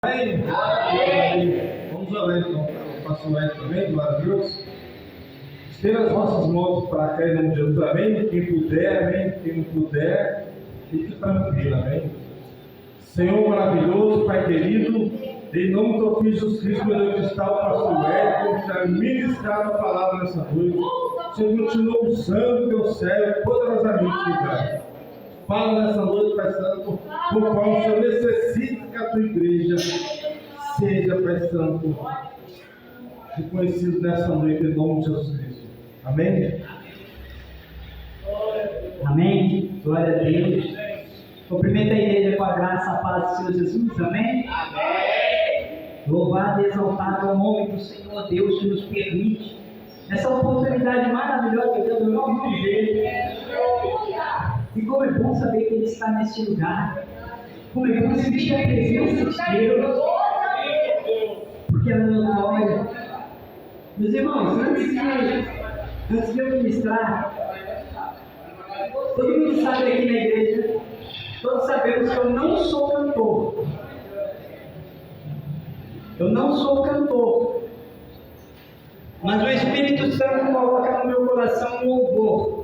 Amém? Amém. Vamos orar então para o pastor Ed também, glória a Deus. Estenda as nossas mãos para cá em nome de Jesus, amém? Quem puder, amém? Quem não puder, fique tranquilo, amém? Senhor maravilhoso, Pai querido, em nome do Filho Jesus Cristo, meu Deus, está o pastor Ed, que está ministrando a palavra nessa noite. Senhor, continua usando o teu servo poderosamente, lugar. Fala nessa noite, Pai Santo, por qual o Senhor necessita que a tua igreja seja, Pai Santo, reconhecido nessa noite em nome de Jesus Cristo. Amém? Amém? Glória a Deus. Cumprimenta a igreja com a graça, a paz do Senhor Jesus. Amém? Amém. Louvado e exaltado é o nome do Senhor Deus que nos permite essa oportunidade maravilhosa que Deus nos deu. E como é bom saber que Ele está neste lugar. Como é bom sentir a presença de Deus. Porque ela nos olha. Meus irmãos, antes de eu ministrar, todo mundo sabe aqui na igreja, todos sabemos que eu não sou cantor. Eu não sou cantor. Mas o Espírito Santo coloca no meu coração um louvor.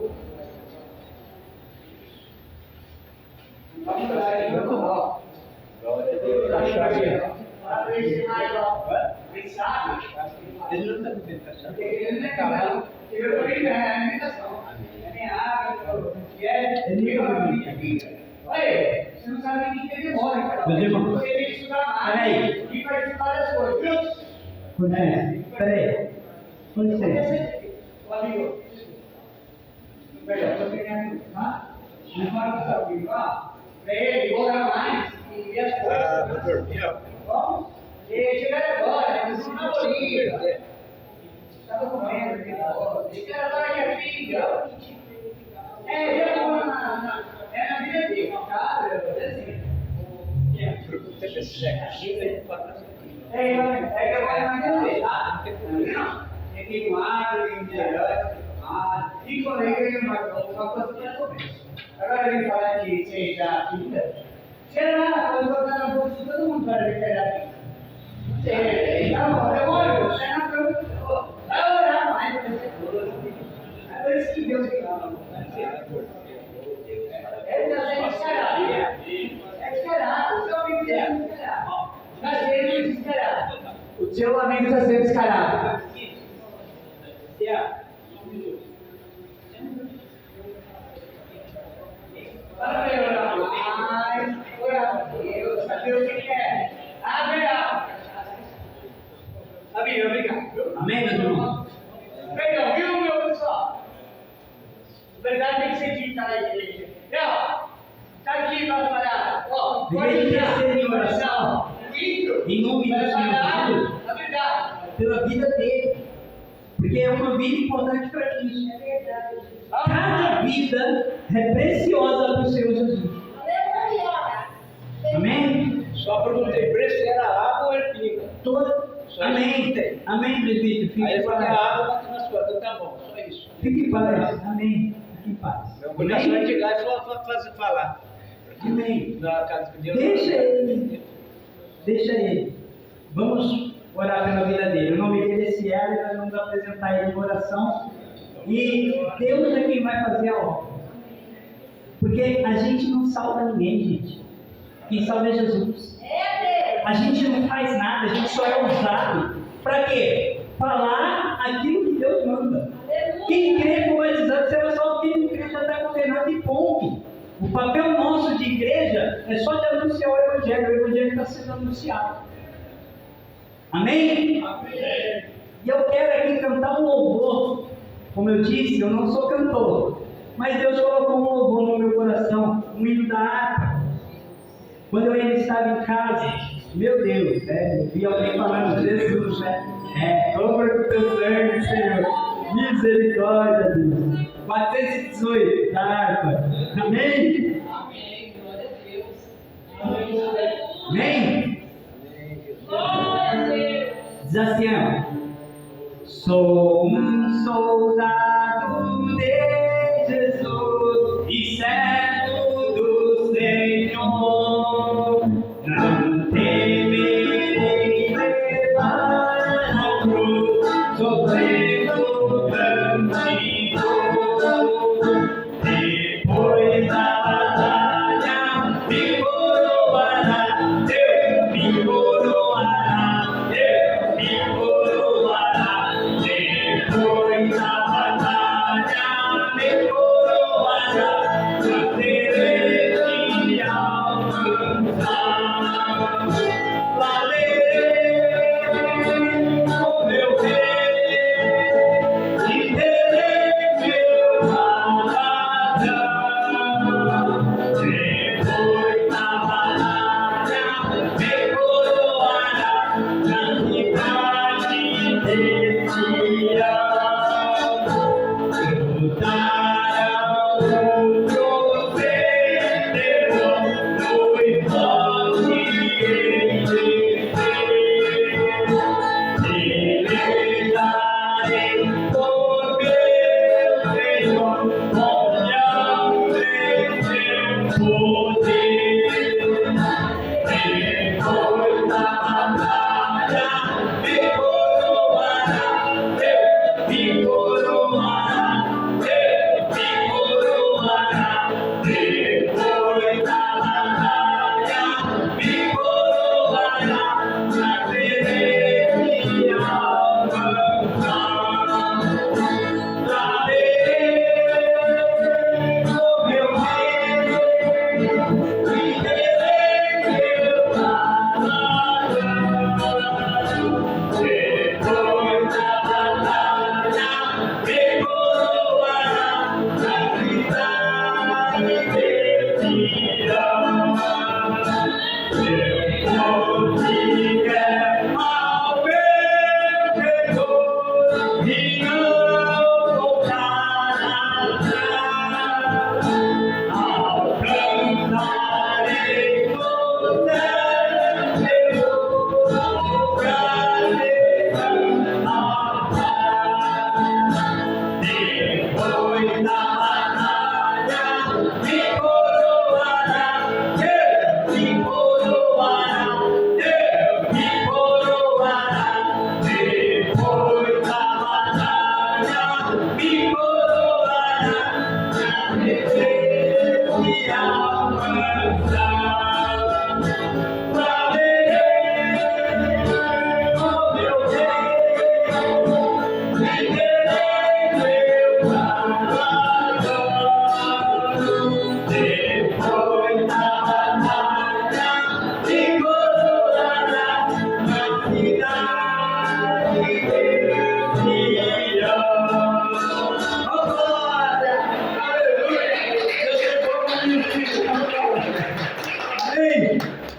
Glória a Deus. A chave. Ele não está bebendo cachaça. Você não sabe nem que demora, cara. Meus irmãos, Você tem que estudar mais. peraí. E vai estudar as coisas. Peraí. Com licença. Amigo. Melhor, estou querendo. Não fala com seu amigo. Ele, vou orar mais. E ver as coisas. Vou dormir, ó. Vamos? E chegar agora, eu sou na bolívia. Estava comendo aqui na hora. Chegar agora, minha filha. Eu vou na vida dele, tá? É que eu vou na vida dele, tá? É que o ar, o diante, e quando ele uma coisa que é começo. Agora ele fala que seja a vida. Será? Quando eu estou na bolsa, todo mundo vai ver a vida. Então, demônio, você não vai orar mais para essa coisa. É por isso que Deus te ama. Ele está sendo descarado. É descarado. O seu amigo está sendo descarado. Está sendo descarado. O seu amigo está sendo descarado. Vai orar mais. Orar a Deus. Saber o que quer. Amém, obrigado. Amém, meus irmãos? Legal, viu, meu pessoal? A verdade tem que ser dita na igreja. Tá aqui para falar. Deveria crescer em oração, em nome do Senhor Jesus, A verdade. pela vida dele. Porque é uma vida importante para Cristo. É verdade. Cada vida é preciosa para o Senhor Jesus. Amém? Só perguntei preço se era água ou era pinga. Amém. Amém, presbítero. Fique Aí em ele falou que a paz. água bate nas costas, tá bom, só isso. Fique em paz. Amém. Fique em paz. Meu coração é de gás só para fazer falar. Amém. Na casa de Deus. Deixa ele. Deixa ele. Vamos orar pela vida dele. O nome dele é Cielo e nós vamos apresentar ele em oração. E Deus é quem vai fazer a obra. Porque a gente não salva ninguém, gente. Quem salva é Jesus. A gente não faz nada, a gente só é usado. Para quê? Falar aquilo que Deus manda. Quem crê como batizado será salvo, quem não crê já está condenado e ponto. O papel nosso de igreja é só de anunciar o Evangelho está sendo anunciado. Amém? Amém. E eu quero aqui cantar um louvor. Como eu disse, eu não sou cantor, mas Deus colocou um louvor no meu coração, um hino da harpa. Quando eu ainda estava em casa, meu Deus, eu vi alguém falando Jesus, compra com o teu sangue, Senhor, misericórdia, Deus. 418, da harpa. Amém? Amém. Glória a Deus. Amém? Glória a Deus. Diz assim, ó. Sou um soldado de Jesus e servo do Senhor. Não temerei.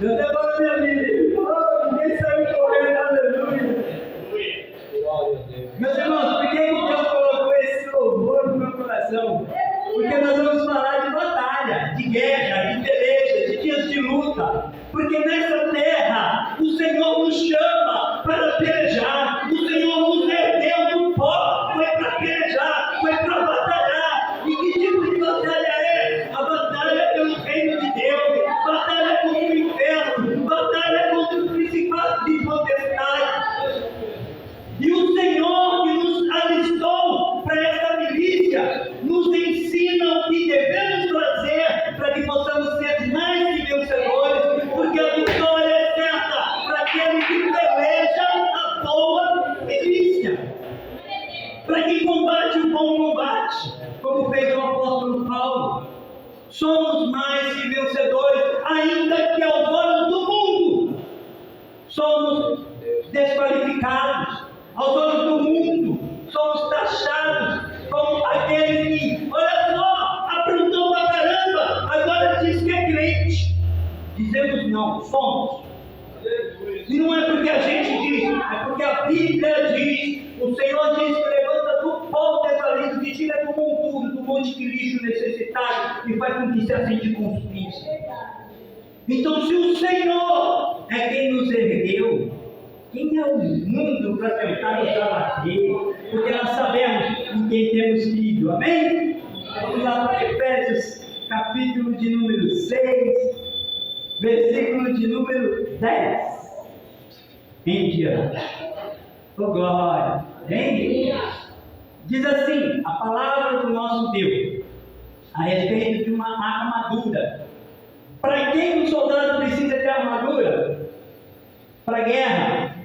Deus é bom na minha vida. Oh, ninguém saiu correndo, aleluia. Meus irmãos, por que Deus colocou esse louvor no meu coração? Porque nós vamos falar de batalha, de guerra, de peleja, de dias de luta. Porque nessa terra o Senhor nos chama para pelejar. O Senhor nos ergueu do pó, foi para pelejar, foi para batalhar. E que tipo de batalha é? A batalha pelo reino de Deus, batalha contra o inferno, batalha contra os principados e potestades. E o Senhor que nos alistou para esta milícia nos ensina o que devemos fazer para que possamos ser mais que vencedores, porque a vitória é certa para aquele que peleja a boa milícia, para quem combate o bom combate, como fez o apóstolo Paulo. Somos mais que vencedores, ainda que aos olhos do mundo somos desqualificados. Aos olhos do mundo, somos taxados como aqueles que, olha só, aprontou pra caramba, agora diz que é crente. Dizemos não, somos. E não é porque a gente diz, é porque a Bíblia diz, o Senhor diz que levanta do pó desvalido, que tira do monturo, do monte de lixo necessitado e faz com que se assente com os príncipes. Então, se o Senhor é quem nos ergueu, quem é o mundo para tentar nos abater? Porque nós sabemos em quem temos crido, amém? Vamos lá para Efésios, capítulo de número 6, versículo de número 10 em diante. Oh glória, amém? Diz assim, a palavra do nosso Deus, a respeito de uma armadura. Para quem um soldado precisa de armadura? Para a guerra.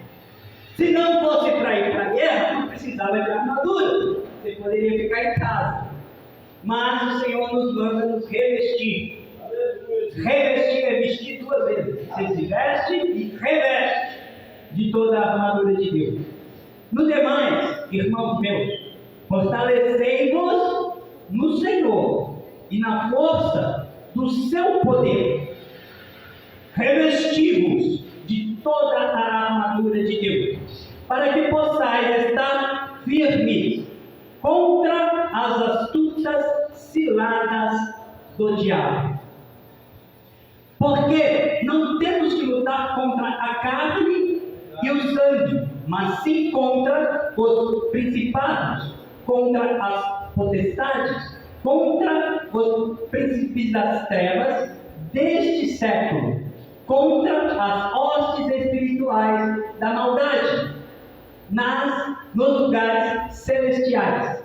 Se não fosse para ir para a guerra, não precisava de armadura. Você poderia ficar em casa. Mas o Senhor nos manda nos revestir. Revestir é vestir duas vezes. Você se veste e reveste de toda a armadura de Deus. No demais, irmãos meus, fortalecei-vos no Senhor e na força do seu poder. Revesti-vos de toda a armadura de Deus, para que possais estar firmes contra as astutas ciladas do diabo. Porque não temos que lutar contra a carne e o sangue, mas sim contra os principados, contra as potestades, contra os príncipes das trevas deste século, contra as hostes espirituais da maldade nos lugares celestiais.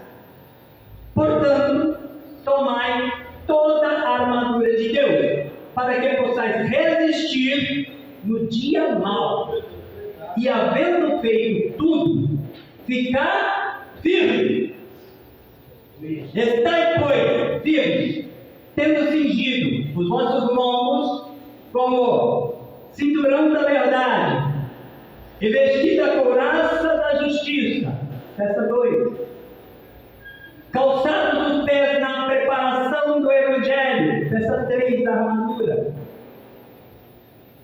Portanto, tomai toda a armadura de Deus, para que possais resistir no dia mau, e havendo feito tudo, ficar firme. Estai, pois, firmes, tendo cingido os vossos lombos como cinturão da verdade, e vestido a couraça da justiça. Verso 2. Calçados os pés na preparação do Evangelho. Verso 3 da armadura.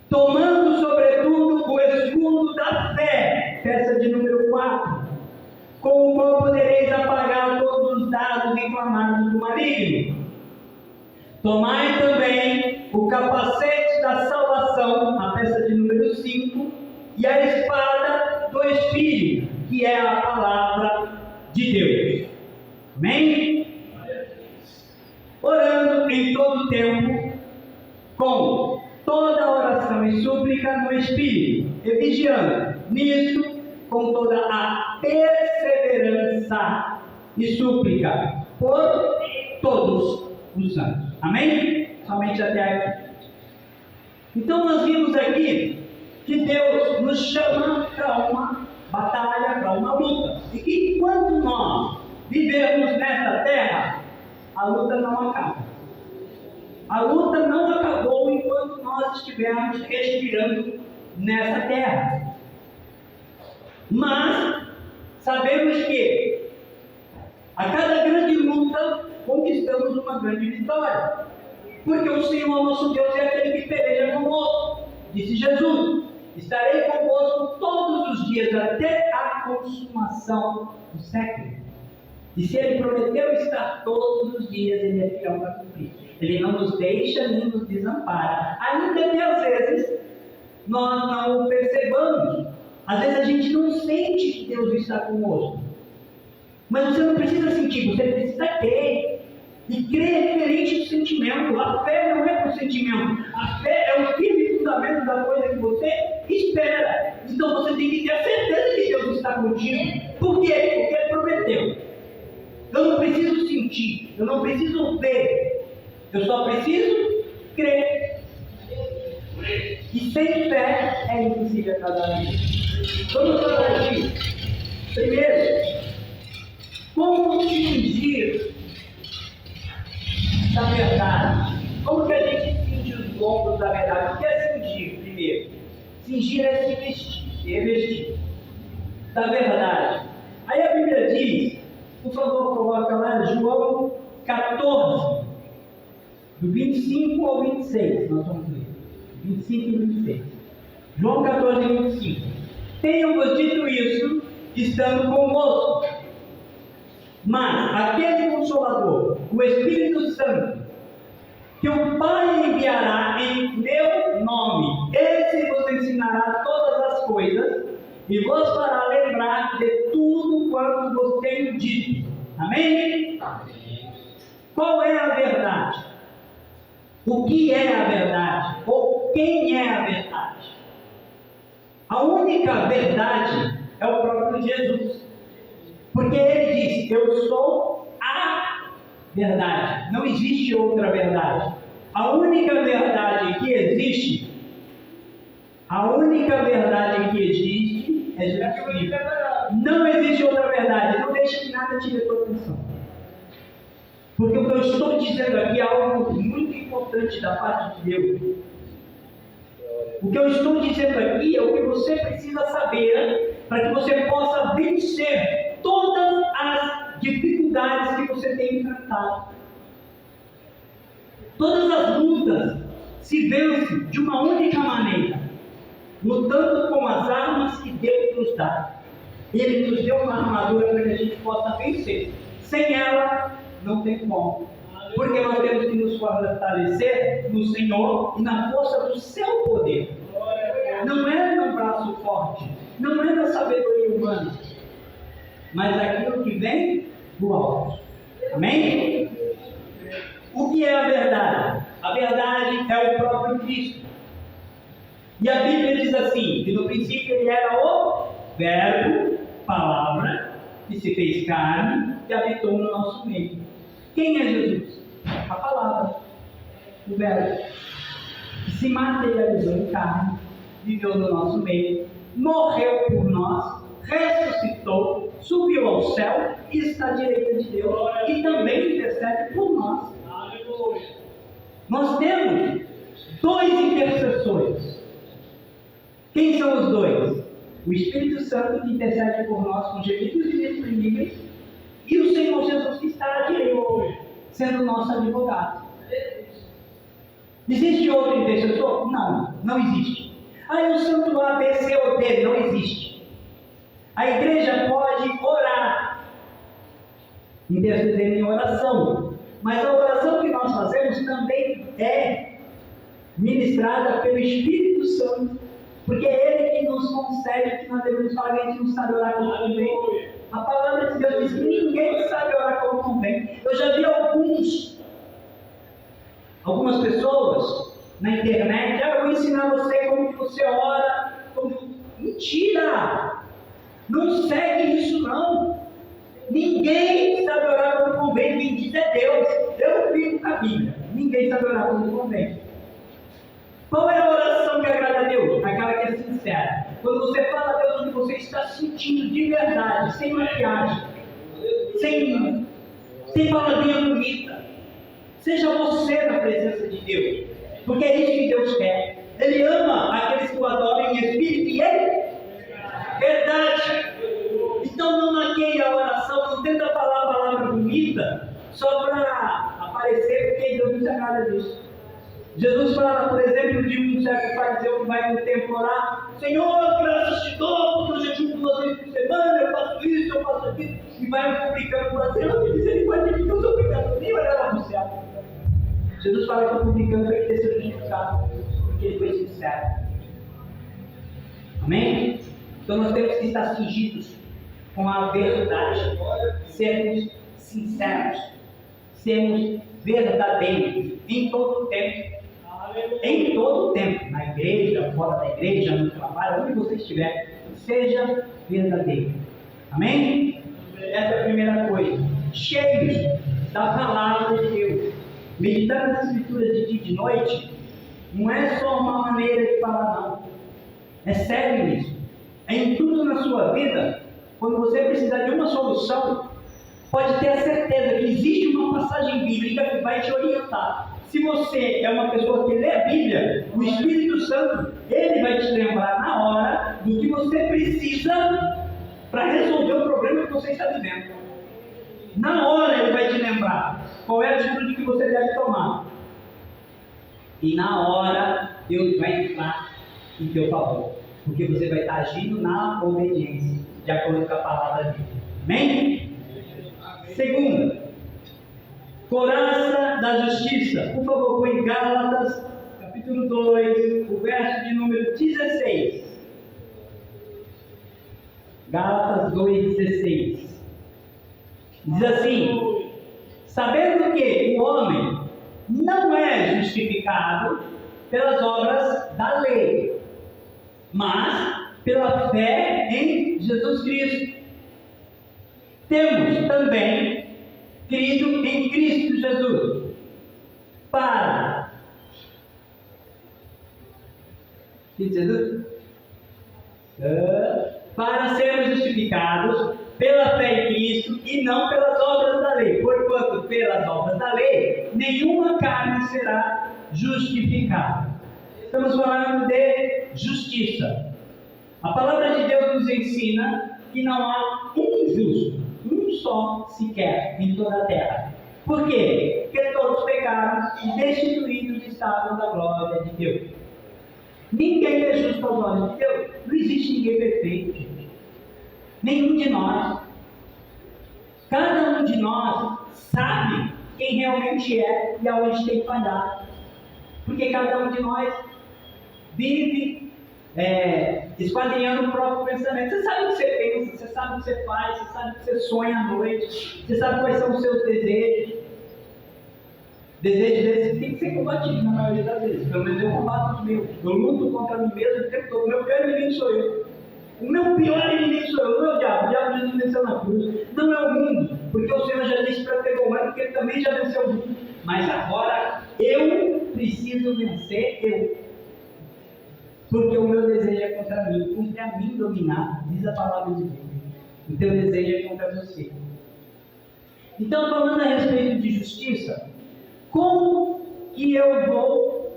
Tomando, sobretudo, o escudo da fé. Verso de número 4. Com o qual podereis apagar todos os dados inflamados do maligno. Tomai também o capacete da salvação, a peça de número 5, e a espada do Espírito, que é a palavra de Deus. Amém? Orando em todo tempo, com toda oração e súplica no Espírito, e vigiando nisto com toda a perseverança e súplica por todos os santos. Amém? Somente até aqui. Então nós vimos aqui que Deus nos chama para uma batalha, para uma luta. E que enquanto nós vivermos nesta terra, a luta não acaba. A luta não acabou enquanto nós estivermos respirando nessa terra. Mas sabemos que a cada grande luta conquistamos uma grande vitória. Porque o Senhor nosso Deus é aquele que peleja conosco. Disse Jesus: estarei convosco todos os dias até a consumação do século. E se Ele prometeu estar todos os dias, Ele é fiel para cumprir. Ele não nos deixa nem nos desampara. Ainda que às vezes nós não o percebamos. Às vezes a gente não sente que Deus está conosco. Mas você não precisa sentir, você precisa crer. E crer é diferente do sentimento. A fé não é por sentimento. A fé é o firme fundamento da coisa que você espera. Então você tem que ter a certeza que Deus está contigo. Por quê? Porque Ele prometeu. Eu não preciso sentir, eu não preciso ver. Eu só preciso crer. E sem fé é impossível agradar a Deus. Vamos falar aqui. Primeiro, como fingir da verdade? Como que a gente finge os lombos da verdade? O que é fingir, primeiro? Fingir é se vestir, se revestir da verdade. Aí a Bíblia diz, por favor, coloca lá João 14, do 25 ao 26, nós vamos ler. 25 e 26. João 14, 25. Tenho-vos dito isso, estando convosco. Mas aquele Consolador, o Espírito Santo, que o Pai enviará em meu nome, esse vos ensinará todas as coisas e vos fará lembrar de tudo quanto vos tenho dito. Amém? Qual é a verdade? O que é a verdade? Ou quem é a verdade? A única verdade é o próprio Jesus. Porque Ele diz: eu sou a verdade. Não existe outra verdade. A única verdade que existe, é Jesus Cristo. Não existe outra verdade. Não deixe que nada tire a tua atenção. Porque o que eu estou dizendo aqui é algo muito importante da parte de Deus. O que eu estou dizendo aqui é o que você precisa saber para que você possa vencer todas as dificuldades que você tem enfrentado. Todas as lutas se vencem de uma única maneira, lutando com as armas que Deus nos dá. Ele nos deu uma armadura para que a gente possa vencer. Sem ela, não tem como. Porque nós temos que nos fortalecer no Senhor e na força do seu poder. Não é no braço forte, não é na sabedoria humana, mas aquilo que vem do alto. Amém? O que é a verdade? A verdade é o próprio Cristo. E a Bíblia diz assim, que no princípio Ele era o Verbo, palavra, que se fez carne e habitou no nosso meio. Quem é Jesus? A palavra, o Verbo, que se materializou em carne viveu no nosso meio, morreu por nós, ressuscitou, subiu ao céu e está à direita de Deus e também intercede por nós. Nós temos 2 intercessores. Quem são os 2? O Espírito Santo, que intercede por nós com gemidos inexprimíveis, e o Senhor Jesus, que está à direita, sendo nosso advogado. Existe outro intercessor? Não, não existe. O santo A, B, C ou D, não existe. A igreja pode orar, interceder em oração, mas a oração que nós fazemos também é ministrada pelo Espírito Santo, porque é Ele que nos concede que nós devemos falar, a gente não sabe orar como convém. A palavra de Deus diz que ninguém sabe orar como convém. Eu já vi algumas pessoas na internet, eu vou ensinar você como que você ora. Mentira! Não segue isso não. Ninguém sabe orar como convém, quem diz é Deus. Eu vivo com a Bíblia. Ninguém sabe orar como convém. Qual é a oração que agrada a Deus? Aquela que é sincera. Quando você fala a Deus o que você está sentindo de verdade, sem maquiagem, sem palavrinha bonita. Seja você na presença de Deus, porque é isso que Deus quer. Ele ama aqueles que o adoram em espírito e em verdade. Então não maqueie a oração, não tenta falar a palavra bonita só para aparecer, porque Deus não se agrada disso. Jesus fala, por exemplo, de um certo fariseu que vai no templo orar: Senhor, graças te dou, porque eu jejuo 2 vezes por semana, eu faço isso, eu faço aquilo, e vai publicando por assim: Senhor, misericórdia de Deus, eu sou pecador, nem olhar lá no céu. Jesus fala que o publicano foi ter sido justificado, porque ele foi sincero. Amém? Então nós temos que estar cingidos com a verdade, sermos sinceros, sermos verdadeiros em todo o tempo. Em todo o tempo, na igreja, fora da igreja, no trabalho, onde você estiver, seja verdadeiro. Amém? Essa é a primeira coisa. Cheios da palavra de Deus. Meditar nas escrituras de dia e de noite não é só uma maneira de falar, não. É sério isso. É em tudo na sua vida. Quando você precisar de uma solução, pode ter a certeza que existe uma passagem bíblica que vai te orientar. Se você é uma pessoa que lê a Bíblia, o Espírito Santo, ele vai te lembrar na hora do que você precisa para resolver o problema que você está vivendo. Na hora ele vai te lembrar qual é a atitude que você deve tomar. E na hora Deus vai entrar em teu favor, porque você vai estar agindo na obediência, de acordo com a palavra dele. Amém? Segundo, couraça da justiça. Por favor, põe Gálatas, capítulo 2, o verso de número 16. Gálatas 2,16. Diz assim: sabendo que o homem não é justificado pelas obras da lei, mas pela fé em Jesus Cristo. Temos também crido em Cristo Jesus para sermos justificados pela fé em Cristo e não pelas obras da lei, porquanto pelas obras da lei nenhuma carne será justificada. Estamos falando de justiça. A palavra de Deus nos ensina que não há um justo, um só sequer em toda a terra. Por quê? Porque todos pecaram e destituídos estavam da glória de Deus. Ninguém é justo aos olhos de Deus. Não existe ninguém perfeito. Nenhum de nós. Cada um de nós sabe quem realmente é e aonde tem que falhar. Porque cada um de nós vive esquadrinhando o próprio pensamento. Você sabe o que você pensa, você sabe o que você faz, você sabe o que você sonha à noite, você sabe quais são os seus desejos. Desejos desses têm que ser combatidos na maioria das vezes. Pelo menos eu combato os meus. Eu luto contra mim mesmo o tempo todo. O meu pior inimigo sou eu. O meu pior inimigo sou eu. Não é o diabo. O diabo Jesus venceu na cruz. Não é o mundo. Porque o Senhor já disse para Tegomar, porque ele também já venceu o mundo. Mas agora eu preciso vencer eu. Porque o meu desejo é contra mim, contra mim dominar, diz a palavra de Deus. O teu desejo é contra você. Então, falando a respeito de justiça, como que eu vou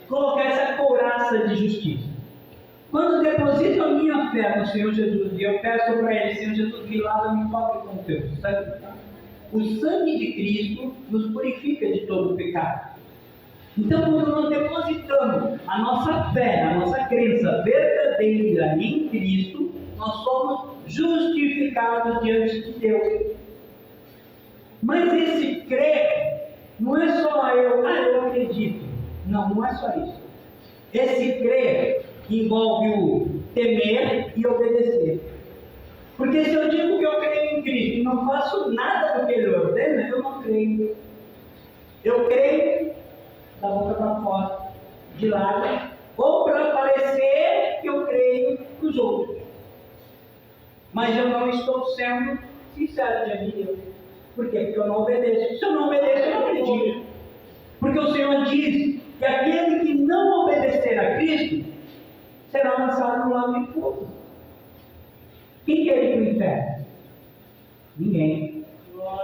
colocar essa couraça de justiça? Quando deposito a minha fé no Senhor Jesus e eu peço para Ele, Senhor Jesus, me lava, me cobre com o teu sangue. O sangue de Cristo nos purifica de todo o pecado. Então, quando nós depositamos a nossa fé, a nossa crença verdadeira em Cristo, nós somos justificados diante de Deus. Mas esse crer não é só eu acredito. Não, não é só isso. Esse crer envolve o temer e obedecer. Porque se eu digo que eu creio em Cristo e não faço nada do que Ele ordena, eu não creio. Eu creio da boca para fora, de lado, ou para parecer que eu creio nos outros. Mas eu não estou sendo sincero diante de Deus. Por quê? Porque eu não obedeço. Se eu não obedeço, eu não acredito. Porque o Senhor diz que aquele que não obedecer a Cristo será lançado no lago de fogo. Quem quer ir para o inferno? Ninguém.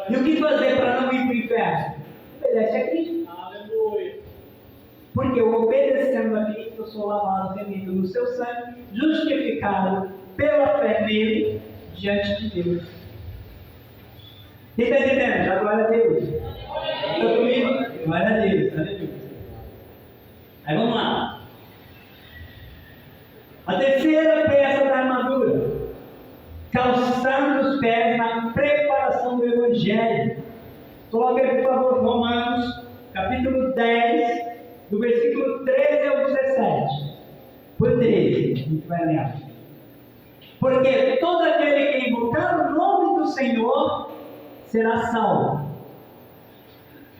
E o que fazer para não ir para o inferno? Obedece a Cristo. Aleluia. Porque eu obedecendo a Cristo, eu sou lavado, remido no seu sangue, justificado pela fé nele, diante de Deus. Quem está entendendo? Já glória a Deus. Está comigo? Glória a Deus. Aleluia. Aí vamos lá. A terceira peça da armadura. Calçando os pés na preparação do Evangelho. Coloque aí, por favor, Romanos, capítulo 10, do versículo 13 ao 17. Por 13, a gente vai ler. Porque todo aquele que invocar o nome do Senhor será salvo.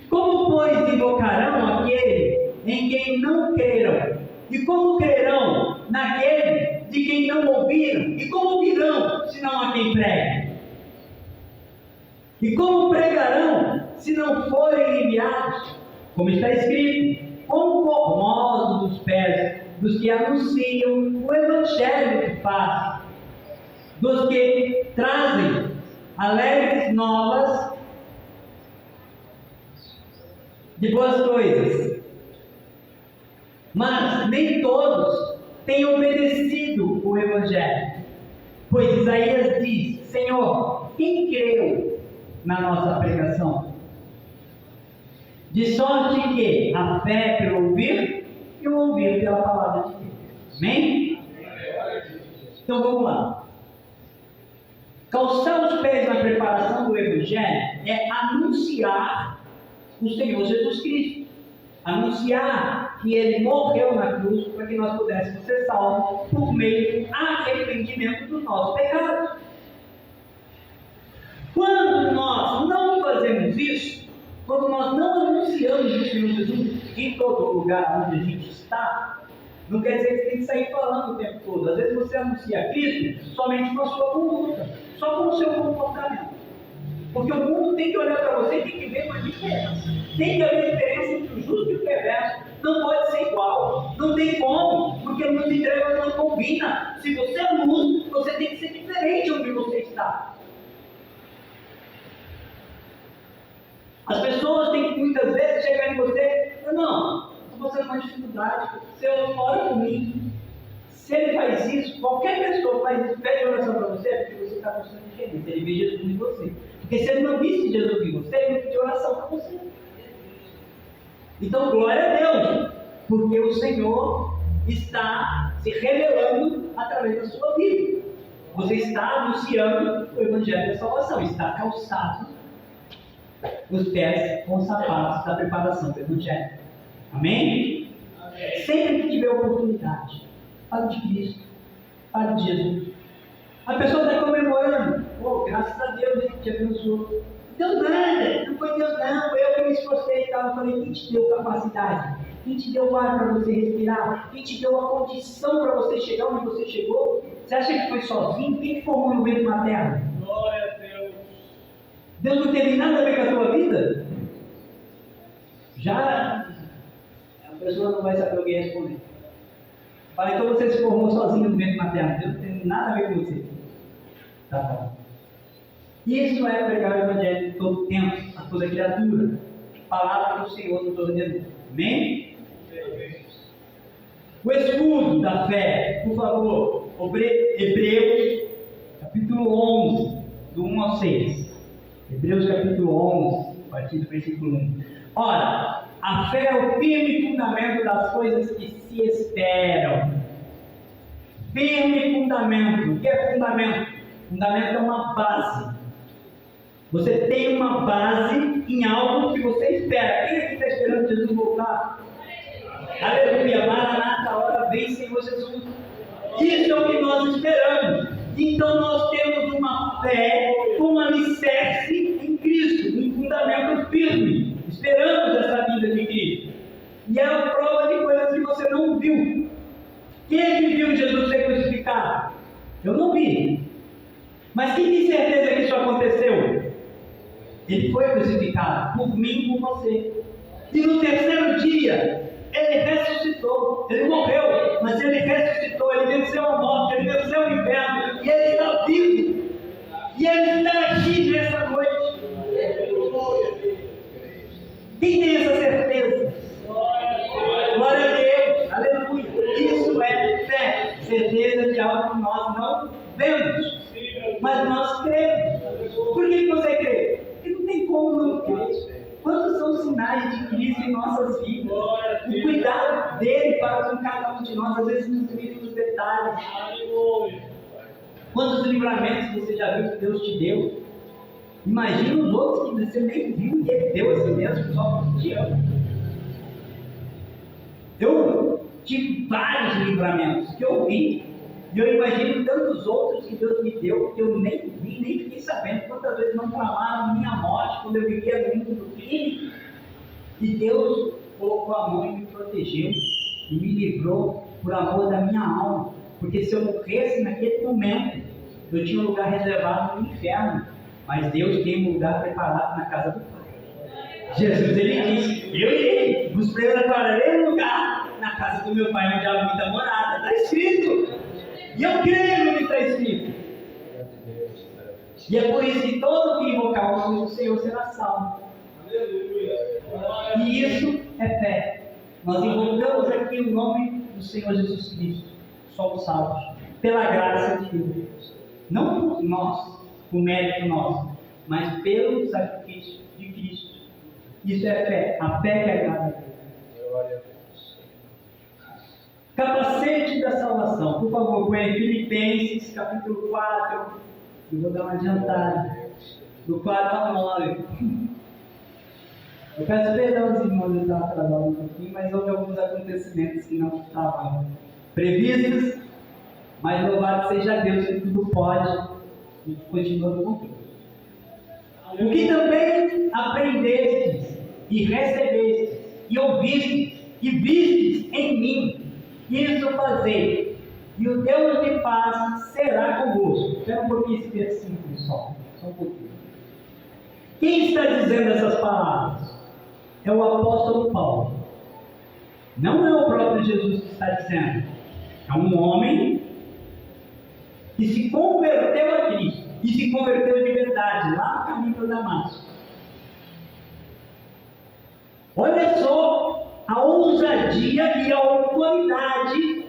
Como, pois, invocarão aquele em quem não creram? E como crerão naquele de quem não ouviram? E como ouvirão, se não há quem pregue? E como pregarão, se não forem enviados? Como está escrito, quão formosos os pés dos que anunciam o Evangelho de paz, dos que trazem alegres novas de boas coisas. Mas nem todos têm obedecido o Evangelho. Pois Isaías diz: Senhor, quem creu na nossa pregação? De sorte que a fé é pelo ouvir e o ouvir pela palavra de Deus. Amém? Então vamos lá. Calçar os pés na preparação do Evangelho é anunciar o Senhor Jesus Cristo. Anunciar que Ele morreu na cruz para que nós pudéssemos ser salvos por meio do arrependimento dos nossos pecados. Quando nós não fazemos isso, quando nós não anunciamos o Senhor Jesus em todo lugar onde a gente está, não quer dizer que você tem que sair falando o tempo todo. Às vezes você anuncia Cristo somente com a sua conduta, só com o seu comportamento. Porque o mundo tem que olhar para você e tem que ver uma diferença. Tem que haver diferença entre o justo e o perverso. Não pode ser igual. Não tem como, porque a luz e trevas não combina. Se você é luz, você tem que ser diferente onde você está. As pessoas têm que muitas vezes chegar em você e falar: não, estou passando uma dificuldade, você ora por mim. Se ele faz isso, qualquer pessoa faz isso, pede oração para você, é porque você está mostrando diferença. Ele vê Jesus em você. Porque se ele não visse Jesus em você, ele não pediu oração para você. Então, glória a Deus, porque o Senhor está se revelando através da sua vida. Você está anunciando o Evangelho da salvação, está calçado os pés com os sapatos da preparação do Evangelho. Amém? Amém. Sempre que tiver oportunidade, fale de Cristo, fale de Jesus. A pessoa está comemorando: oh, graças a Deus, Ele te abençoou. Não deu nada, não foi Deus, não, foi eu que me esforcei e tal. Eu falei: quem te deu capacidade? Quem te deu ar para você respirar? Quem te deu a condição para você chegar onde você chegou? Você acha que foi sozinho? Quem te formou no ventre materno? Glória a Deus. Deus não teve nada a ver com a sua vida? Já a pessoa não vai saber o que responder. Fala, então você se formou sozinho no ventre materno, Deus não tem nada a ver com você. Tá bom. Isso é pregar o Evangelho todo tempo, a toda criatura. Palavra do Senhor nos ordenou. Amém? O escudo da fé, por favor, Hebreus, capítulo 11, do 1 ao 6. Hebreus, capítulo 11, a partir do versículo 1. Ora, a fé é o firme fundamento das coisas que se esperam. Firme fundamento. O que é fundamento? Fundamento é uma base. Você tem uma base em algo que você espera. Quem aqui está esperando Jesus voltar? Aleluia, Maranata, a hora vem, Senhor Jesus. Isso é o que nós esperamos. Então nós temos uma fé com alicerce em Cristo, um fundamento firme. Esperamos essa vida de Cristo. E é a prova de coisas que você não viu. Quem é que viu Jesus ser crucificado? Eu não vi. Mas quem tem certeza que isso aconteceu? Ele foi crucificado por mim e por você. E no terceiro dia, ele ressuscitou. Ele morreu, mas ele ressuscitou. Ele venceu a morte, ele venceu o inferno. E ele está vivo. E ele está aqui nessa noite. Quem tem essa certeza? Glória a Deus. Aleluia. Isso é fé. Certeza de algo que nós não vemos, mas nós cremos. Por que você crê? Porque não tem como não crer. Quantos são os sinais de Cristo em nossas vidas? O cuidado dele para com cada um de nós, às vezes nos mínimos detalhes. Quantos livramentos você já viu que Deus te deu? Imagina os outros que você nem viu e ele deu a si mesmo só por te ama. Eu tive vários livramentos que eu vi, e eu imagino tantos outros que Deus me deu que eu nem vi, nem fiquei sabendo. Quantas vezes não clamaram minha morte quando eu vivia no mundo do crime, e Deus colocou a mão e me protegeu e me livrou por amor da minha alma, porque se eu morresse naquele momento eu tinha um lugar reservado no inferno, mas Deus tem um lugar preparado na casa do Pai. Jesus, ele disse, eu irei, vos prepararei um lugar na casa do meu Pai, onde há muita morada. Está escrito, e eu creio no que está escrito. E é por isso que todo que invocar o nome do Senhor será salvo. E isso é fé. Nós invocamos aqui o nome do Senhor Jesus Cristo. Somos salvos pela graça de Deus. Não por nós, por mérito nosso, mas pelo sacrifício de Cristo. Isso é fé. A fé que agrada a Deus. Capacete da salvação. Por favor, põe Filipenses, capítulo 4. Eu vou dar uma adiantada. Do 4 ao 9. Eu peço perdão aos irmãos, eu estava atrasado um pouquinho, mas houve alguns acontecimentos que não estavam previstos. Mas louvado seja Deus que tudo pode e continua no controle. O que também aprendestes e recebestes e ouvistes e vistes em mim, isso fazei, e o Deus de paz será convosco. Espera um pouquinho esse versículo só um pouquinho. Quem está dizendo essas palavras? É o apóstolo Paulo. Não é o próprio Jesus que está dizendo. É um homem que se converteu a Cristo, e se converteu de verdade, lá no caminho para Damasco. Olha só a ousadia e a autoridade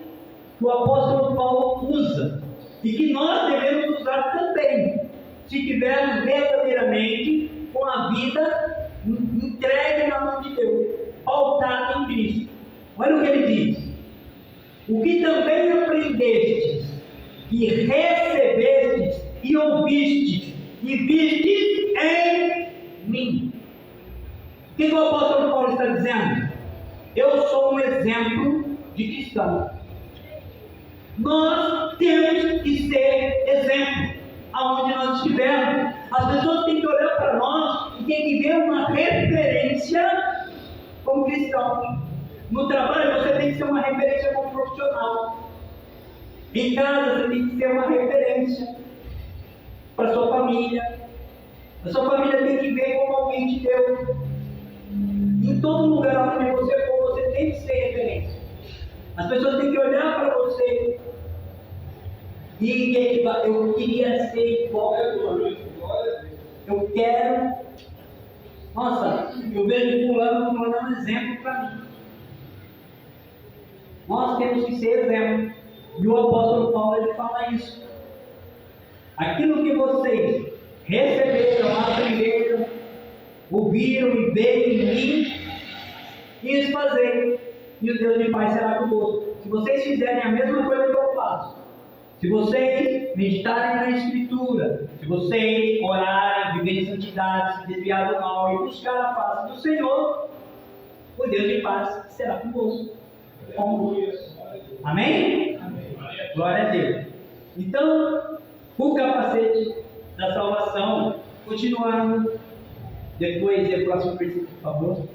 que o apóstolo Paulo usa, e que nós devemos usar também, se tivermos verdadeiramente com a vida entregue na mão de Deus, pautada em Cristo. Olha o que ele diz: o que também aprendestes e recebestes e ouvistes e vistes em mim. O que o apóstolo Paulo está dizendo? Eu sou um exemplo de cristão. Nós temos que ser exemplo aonde nós estivermos. As pessoas têm que olhar para nós e têm que ver uma referência como cristão. No trabalho você tem que ser uma referência como profissional. Em casa você tem que ser uma referência para a sua família. A sua família tem que ver como alguém de Deus. Em todo lugar onde você for, você tem que ser referência. As pessoas têm que olhar para você e eu queria ser igual a fulano. Eu quero. Nossa, eu vejo fulano é um exemplo para mim. Nós temos que ser exemplo. E o apóstolo Paulo ele fala isso. Aquilo que vocês receberam, aprenderam, ouviram e veem em mim, isso fazer. E o Deus de paz será convosco. Se vocês fizerem a mesma coisa que eu faço, se vocês meditarem na Escritura, se vocês orarem, viverem em santidade, se desviar do mal e buscar a face do Senhor, o Deus de paz será convosco. Amém? Glória a Deus. Então, o capacete da salvação, continuando, depois o próximo versículo, por favor.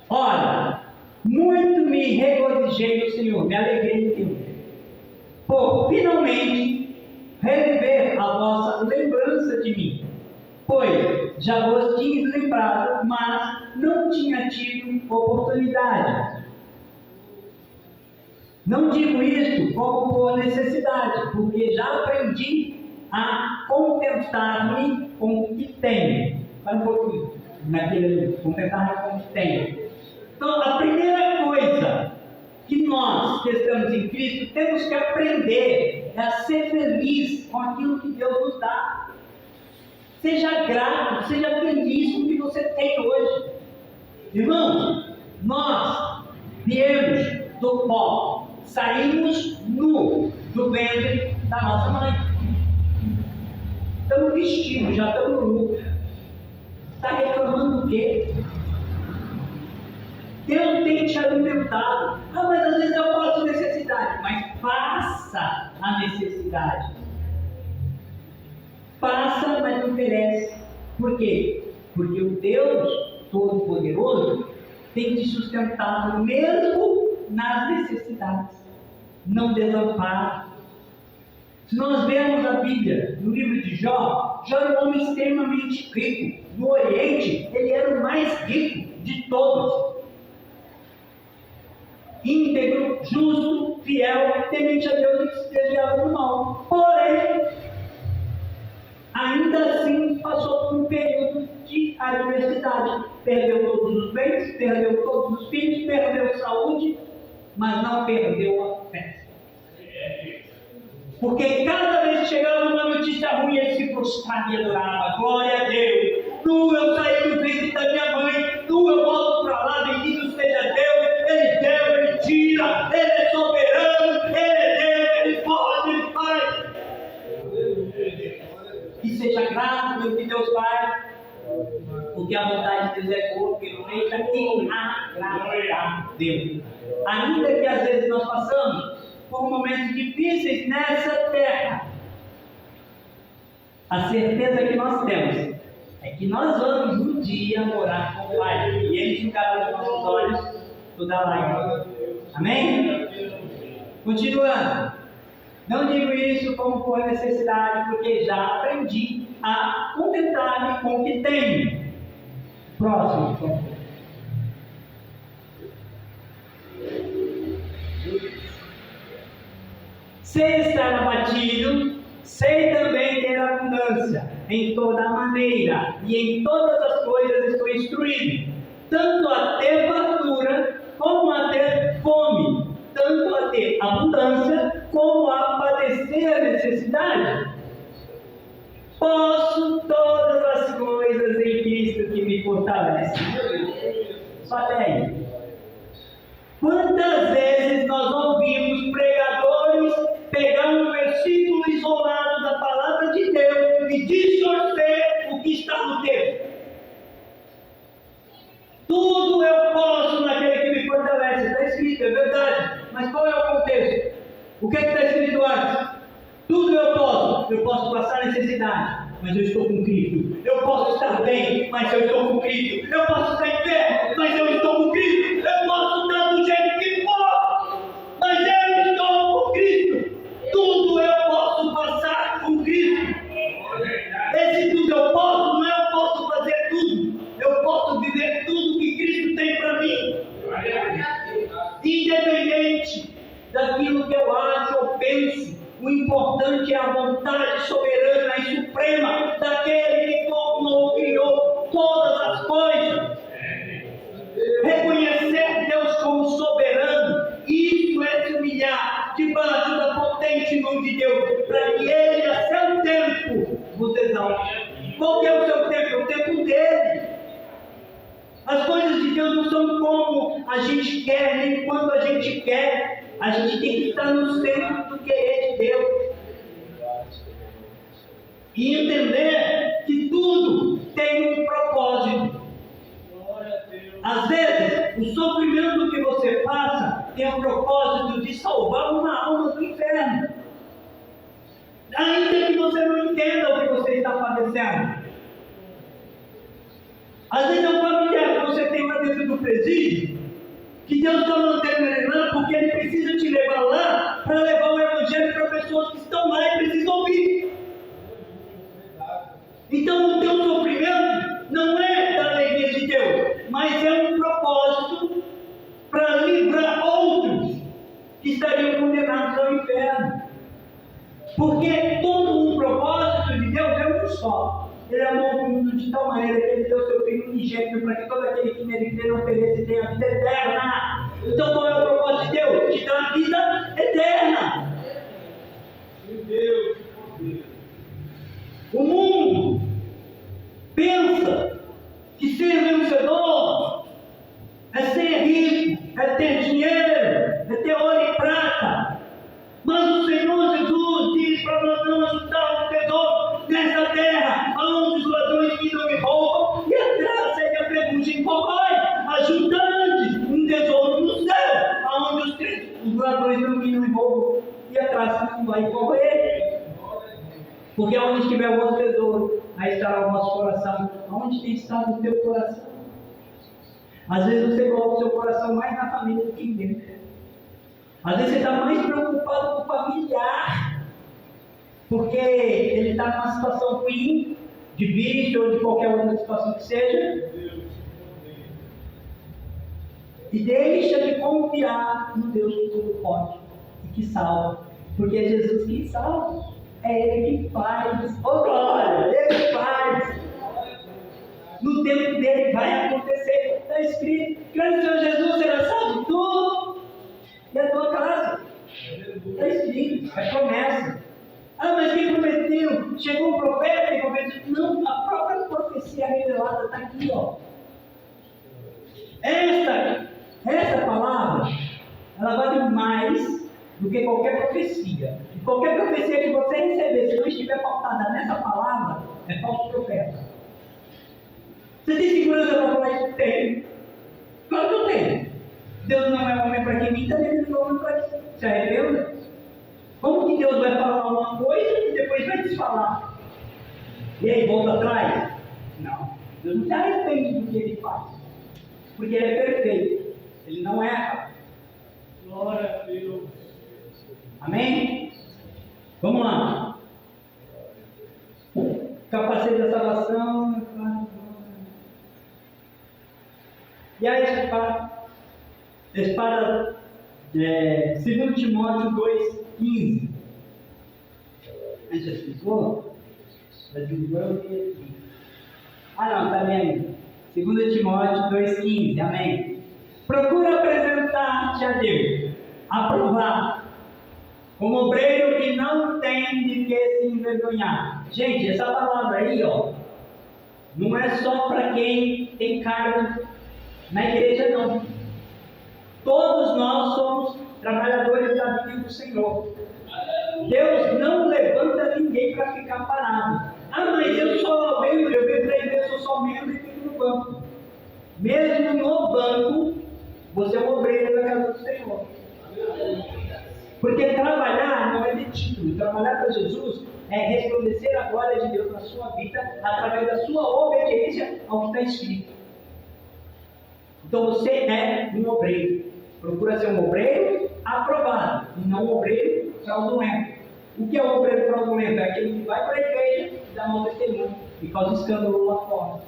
Ora, muito me regozijei no Senhor, me alegrei em Deus, por finalmente reviver a vossa lembrança de mim, pois já vos tinha lembrado, mas não tinha tido oportunidade. Não digo isto como por necessidade, porque já aprendi a contentar-me com o que tenho. Para um pouquinho, naquele contentar-me com o que tenho. Então, a primeira coisa que nós que estamos em Cristo temos que aprender é a ser feliz com aquilo que Deus nos dá. Seja grato, seja feliz com o que você tem hoje. Irmãos, nós viemos do pó, saímos nu do ventre da nossa mãe. Estamos vestidos, já estamos nus. Está reclamando do quê? Deus tem te alimentado. Ah, mas às vezes eu passo necessidade. Mas passa a necessidade. Passa, mas não perece. Por quê? Porque o Deus Todo-Poderoso tem te sustentado mesmo nas necessidades. Não desampara. Se nós vemos a Bíblia, no livro de Jó, Jó era um homem extremamente rico. No Oriente, ele era o mais rico de todos. Íntegro, justo, fiel, temente a Deus e se desviava do mal. Porém, ainda assim passou por um período de adversidade. Perdeu todos os bens, perdeu todos os filhos, perdeu saúde, mas não perdeu a fé. Porque cada vez que chegava uma notícia ruim, ele se prostrava e adorava. Glória a Deus. Nu eu saí do ventre da minha mãe, nu eu volto para lá, bendito seja Deus. Ele deu, ele tira, ele é soberano, ele é Deus, ele pode, ele faz. E seja grato pelo que Deus faz, porque a vontade de Deus é boa, perfeita e agradável. Ainda que às vezes nós passamos por momentos difíceis nessa terra, a certeza que nós temos é que nós vamos um dia morar com o Pai, e Ele ficará nos nossos olhos toda a lágrima. Amém? Continuando. Não digo isso como por necessidade, porque já aprendi a contentar-me com o que tenho. Próximo, por favor. Sei estar abatido, sei também ter abundância, em toda maneira, e em todas as coisas estou instruído, tanto a ter fartura, como a ter fome, tanto a ter abundância, como a padecer a necessidade. Posso todas as coisas em Cristo que me fortalece. Só até aí. Quantas vezes nós ouvimos pregadores pegar um versículo isolado da palavra de Deus e distorcer o que está no texto? Tudo eu posso naquele que me fortalece. Está escrito, é verdade. Mas qual é o contexto? O que está escrito antes? Tudo eu posso passar necessidade, mas eu estou com Cristo. Eu posso estar bem, mas eu estou com Cristo. Eu posso estar em pé, mas eu estou com Cristo. Eu posso estar do jeito que for, mas eu estou com Cristo. Tudo eu posso passar com Cristo. Esse tudo eu posso, não é eu posso fazer tudo. Eu posso viver tudo que Cristo tem para mim. eu acho ou penso. O importante é a vontade soberana e suprema daquele que formou, criou todas as coisas. Reconhecer Deus como soberano, isso é se humilhar debaixo da potente mão de Deus, para que Ele, a seu tempo, vos exalte. Qual que é o seu tempo? É o tempo dele. As coisas de Deus não são como a gente quer, nem quando a gente quer. A gente tem que estar no centro do querer de Deus. E entender que tudo tem um propósito. Às vezes, o sofrimento que você passa tem o propósito de salvar uma alma do inferno. Ainda que você não entenda o que você está padecendo. Às vezes é um familiar que você tem lá dentro do presídio, que Deus está mantendo ele lá porque Ele precisa te levar lá para levar o Evangelho para pessoas que estão lá e precisam ouvir. Então o teu sofrimento não é da alegria de Deus, mas é um propósito para livrar outros que estariam condenados ao inferno. Porque todo um propósito de Deus é um só. Ele amou o mundo de tal maneira que Ele deu seu Filho unigênito para que todo aquele que nele crê não pereça e tenha a vida eterna. Então qual é o propósito de Deus? Te dar a vida eterna. O mundo pensa que ser vencedor é ser rico, é ter dinheiro, é ter ouro e prata. Mas o Senhor Jesus diz para nós não ajuntar um tesouro nessa terra, onde os ladrões minam e roubam, e a traça e a ferrugem corrói. Ajunta antes um tesouro no céu, onde os ladrões não minam e roubam, e a traça não vai correr. Porque onde estiver o vosso tesouro, aí estará o vosso coração. Onde tem estado o teu coração? Às vezes você coloca o seu coração mais na família do que em Deus. Às vezes você está mais preocupado com o familiar, porque ele está numa situação ruim, de vício ou de qualquer outra situação que seja, e deixa de confiar no Deus que tudo pode e que salva, porque é Jesus que salva. É Ele que faz, oh glória, Ele faz. No tempo dele vai acontecer, está escrito, crê no Senhor Jesus, será salvo tudo, e a tua casa, está escrito, é promessa. Ah, mas quem prometeu? Chegou um profeta e prometeu? Não, a própria profecia revelada está aqui, ó. Essa palavra, ela vale mais do que qualquer profecia. E qualquer profecia que você receber, se não estiver pautada nessa palavra, é falso profeta. Você tem segurança para falar isso? Tem. Claro que eu tenho. Deus não é homem para que minta, nem Ele não é homem para que se arrependa. Como que Deus vai falar uma coisa e depois vai desfalar? E aí, volta atrás? Não. Deus não se arrepende do que Ele faz. Porque Ele é perfeito. Ele não erra. Glória a Deus. Amém? Vamos lá. Capacete da salvação. E a espada 2 Timóteo 2,15. A gente já explicou? Já divulgou aqui. Ah não, tá bem. 2 Timóteo 2,15. Amém. Procura apresentar-te a Deus, aprovado, como obreiro que não tem de que se envergonhar. Gente, essa palavra aí, ó, não é só para quem tem cargo na igreja, não. Todos nós somos trabalhadores da vinha do Senhor. Deus não levanta ninguém para ficar parado. Ah, mas eu sou membro, eu venho para a igreja, eu sou só membro e fico no banco. Mesmo no banco, você é um obreiro da casa do Senhor. Porque trabalhar não é de título. Trabalhar para Jesus é resplandecer a glória de Deus na sua vida através da sua obediência ao que está escrito. Então você é um obreiro. Procura ser um obreiro aprovado e não um obreiro fraudulento. O que é um obreiro fraudulento? É aquele que vai para a igreja e dá mau testemunho e causa escândalo lá fora.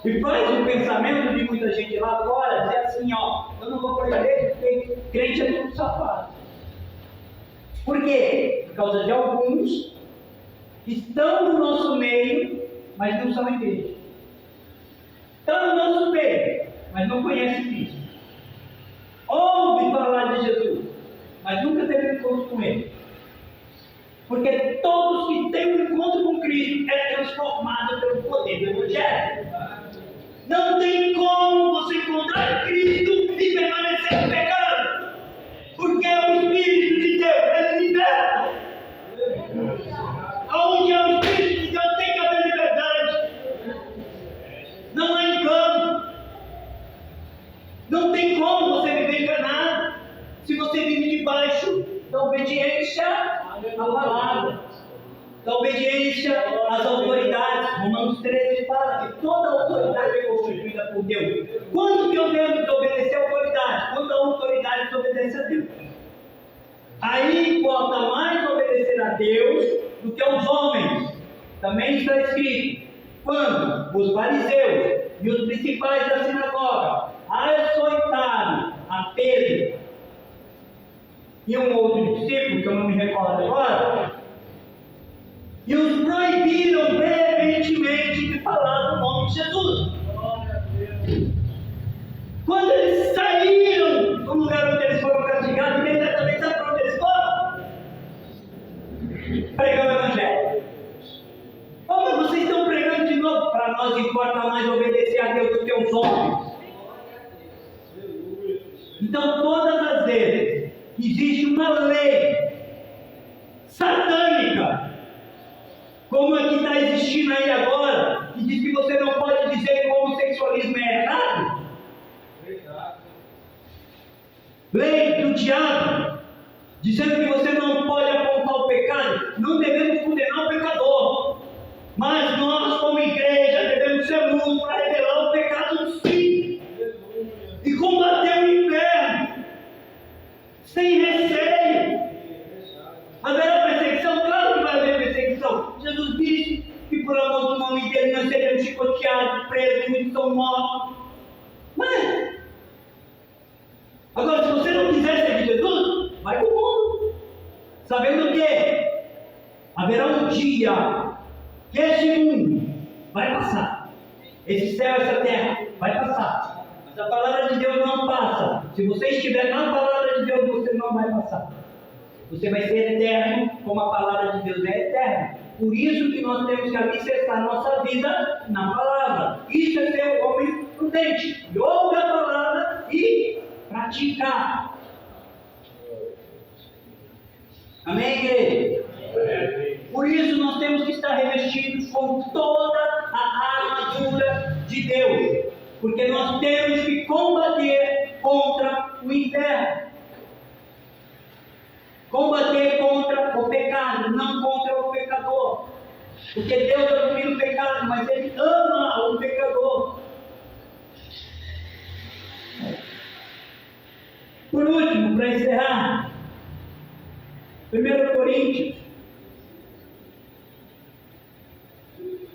E faz o pensamento de muita gente lá fora, dizer assim, ó, eu não vou para a igreja porque crente é tudo safado. Por quê? Por causa de alguns que estão no nosso meio, mas não são igreja. Estão no nosso meio, mas não conhecem Cristo. Ouve falar de Jesus, mas nunca teve encontro com Ele. Porque todos que têm um encontro com Cristo é transformado pelo poder do Evangelho. Não tem como você encontrar Cristo e permanecer no pecado. Porque é o Espírito de Deus, Ele liberta. Onde é o Espírito de Deus tem que haver liberdade. Não há engano. Não tem como você viver enganado se você vive debaixo da obediência à palavra, da obediência às autoridades. Romanos 13 fala que toda autoridade é constituída por Deus. Quando que eu devo desobedecer à autoridade? Quando a autoridade desobedece a Deus. Aí importa mais obedecer a Deus do que aos homens. Também está escrito: quando os fariseus e os principais da sinagoga açoitaram a Pedro e um outro discípulo, que eu não me recordo agora, e os proibiram veementemente de falar no nome de Jesus. Quando eles saíram do lugar onde eles foram castigados, imediatamente sabe para onde eles foram? Pregar o Evangelho. Como vocês estão pregando de novo? Para nós importa mais obedecer a Deus do que os homens. Então, todas as vezes existe uma lei satânica, como a que está existindo aí agora, que diz que você não pode dizer que o homossexualismo é errado. Lei do diabo, dizendo que você não pode apontar o pecado. Não devemos condenar o pecador, mas nós, como igreja, devemos ser luz para revelar o pecado sim, e combater o inferno sem receio. Haverá perseguição? Claro que vai haver perseguição. Jesus disse que por amor do nome dele nós seremos chicoteados, presos, muitos são mortos. Mas agora, se você não quiser ser de Jesus, vai para o mundo, sabendo que haverá um dia que este mundo vai passar, esse céu, essa terra vai passar, mas a palavra de Deus não passa. Se você estiver na palavra de Deus, você não vai passar. Você vai ser eterno, como a palavra de Deus é eterna. Por isso que nós temos que alicerçar nossa vida na palavra. Isso é ser um homem prudente. Ouve a palavra e praticar. Amém, igreja? Por isso nós temos que estar revestidos com toda a armadura de Deus. Porque nós temos que combater contra o inferno. Combater contra o pecado, não contra o pecador. Porque Deus abomina o pecado, mas Ele ama o pecador. Por último, para encerrar, 1 Coríntios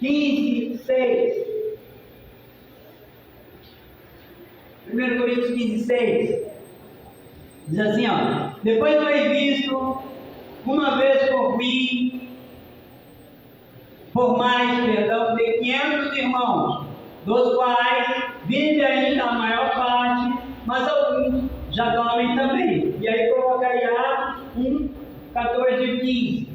15, 6. 1 Coríntios 15, 6. Diz assim, ó: depois foi visto uma vez por mim, por mais, perdão, de 500 irmãos, dos quais vive ainda a maior parte, mas alguns já dormem também. E aí coloca aí Atos 1, 14 e 15.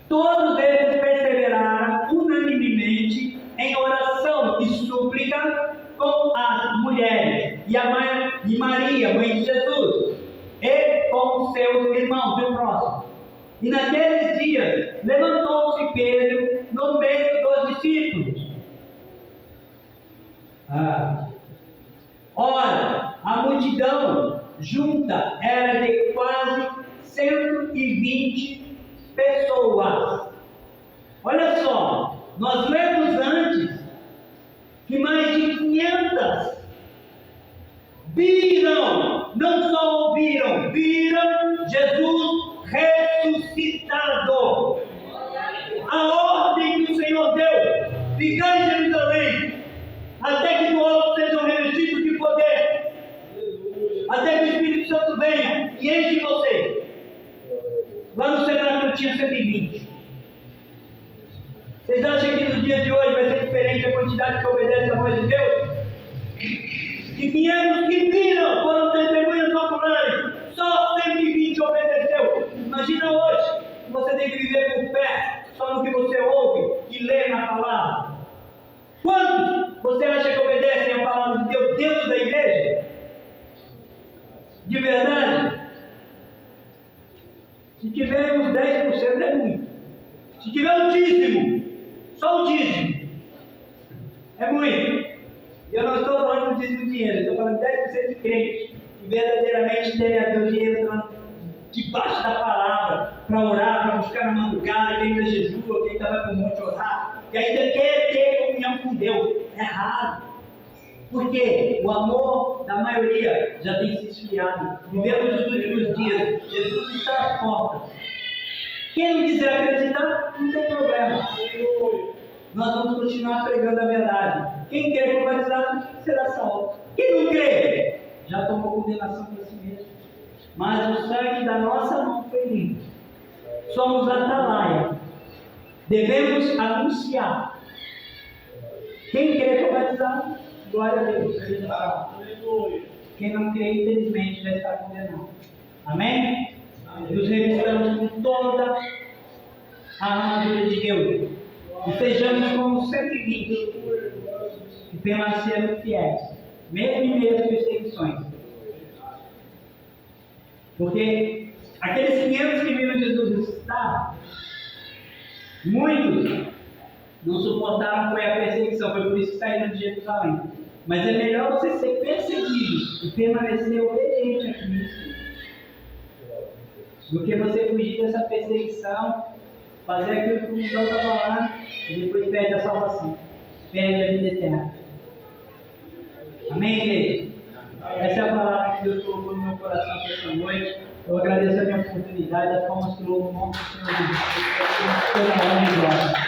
Todos eles perseveraram unanimemente em oração e súplica com as mulheres e Maria, mãe de Jesus, e com seus irmãos e o próximo. E naqueles dias levantou-se Pedro no meio dos discípulos. Ora, a multidão junta era de quase 120 pessoas. Olha só, nós lemos antes que mais de 500 viram, não só ouviram, viram Jesus ressuscitado. A ordem que o Senhor deu até que o Espírito Santo venha e enche você. Lá no cenário tinha 120. Vocês acham que nos dias de hoje vai ser diferente a quantidade que obedece à voz de Deus? De 500 que viram, foram testemunhas oculares, só 120 obedeceu. Imagina hoje, que você tem que viver por fé, só no que você ouve e lê na palavra. Quantos você acha que obedecem a palavra de Deus dentro da igreja? De verdade? Se tiver uns 10% é muito. Se tiver um dízimo, só o dízimo, é muito. E eu não estou falando do dízimo de dinheiro, estou falando de 10% de crente que verdadeiramente tem a Deus dinheiro debaixo da palavra, para orar, para buscar na madrugada, quem ainda jejua, quem ainda vai para o monte orar, e ainda quer ter comunhão com Deus. É raro. Porque o amor da maioria já tem se esfriado. Vivemos os últimos dias. Jesus está às portas. Quem não quiser acreditar, não tem problema. Nós vamos continuar pregando a verdade. Quem quer ser batizado será salvo. Quem não crê, já tomou condenação para si mesmo. Mas o sangue da nossa mão foi limpo. Somos atalaia. Devemos anunciar. Quem quer ser batizado, glória a Deus. Quem não crê, infelizmente, já está condenado. Amém? Nos revistamos com toda a armadura de Deus. E sejamos como 120 que permaneceram fiéis, mesmo em meio às perseguições. Porque aqueles 500 que viram Jesus ressuscitar, muitos não suportaram foi a perseguição, foi por isso que saíram de Jerusalém. Mas é melhor você ser perseguido e permanecer obediente a Cristo do que você fugir dessa perseguição, fazer aquilo que o mundo está falando e depois perde a salvação, perde a vida eterna. Amém, igreja? Essa é a palavra que Deus colocou no meu coração esta noite. Eu agradeço a minha oportunidade, a palmas que louvo o nome do Senhor Jesus. Toda a honra e glória.